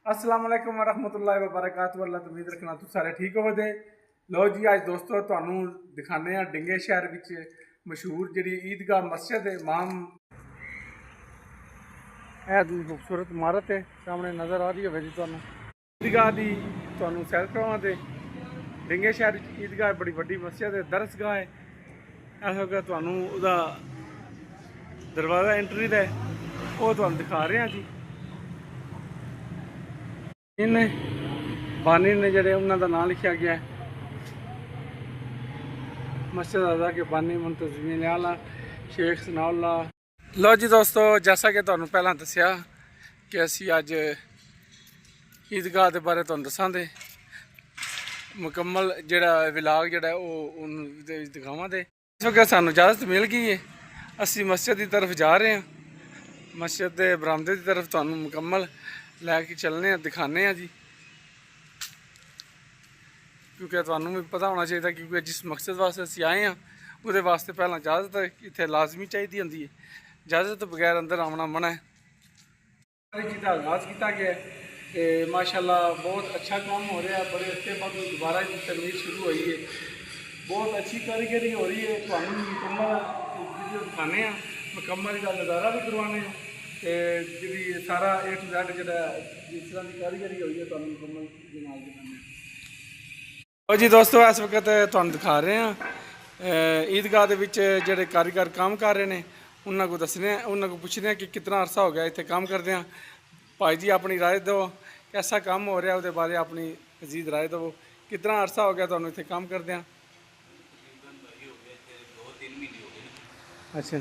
अस्सलाम वालेकुम वरहमतुल्लाहि वबरकातुहू। अल्लाह तो उम्मीद रखना तुम सारे ठीक हो दे। लो जी अज दोस्तों तुहानू दिखाने डिंगे शहर विच मशहूर जी ईदगाह मस्जिद है इमाम खूबसूरत इमारत है सामने नज़र आ रही होगी तुहानू ईदगाह की तुहानू सैर करवा दे। डिंगे शहर ईदगाह बड़ी वड्डी मस्जिद है दरसगाह है। इस वक्त तुहानू उहदा दरवाज़ा एंट्री का वो तुहानू दिखा रहे हैं जी। इन्हें बानी ने जड़े उन्होंने नाम लिखा गया है मस्जिद अज़ा के बानी मुंतज़मीन आला शेख सनाउल्ला। लो जी दोस्तों जैसा कि तुहानू पहला दसिया कि असी अज ईदगाह के बारे तुहानू दसांगे मुकम्मल जिहड़ा विलाग जिहड़ा वो दिखावां दे। इस वक्त सानू इजाज़त मिल गई है असी मस्जिद की तरफ जा रहे हैं। मस्जिद के बरामदे की तरफ तुहानू मुकम्मल लैके चलने दिखाने जी क्योंकि तुहानू भी पता होना चाहिए क्योंकि जिस मकसद वास्ते असी आए हैं वो वास्ते पहला इजाज़त इतने लाजमी चाहिए होंगी है। इजाज़त तो बगैर अंदर आना मना है। सारी चीज़ का आगाज़ किया गया है माशाल्लाह बहुत अच्छा काम हो रहा है। बड़े अच्छे बाद दोबारा की तमीर शुरू हुई है। बहुत अच्छी कारीगरी हो रही है। तुहानू मुकम्मल वीडियो दिखाने मुकम्मल का नज़ारा भी करवाने जी सारा A to Z जो जिस तरह की कारीगरी हुई है तुहानू मुकम्मल दिखाने। और जी दोस्तों इस वक्त तुहानू दिखा रहे हैं ईदगाह के विच जिहड़े कारीगर काम कर रहे हैं उन्होंने को दसने उन्होंने को पूछने कि कितना अरसा हो गया इतने काम करते हैं। भाई जी अपनी राय दो कैसा काम हो रहा है उसके बारे अपनी मजीद राय दो। कितना अरसा हो गया तुहानू इतने काम करते हैं? अच्छा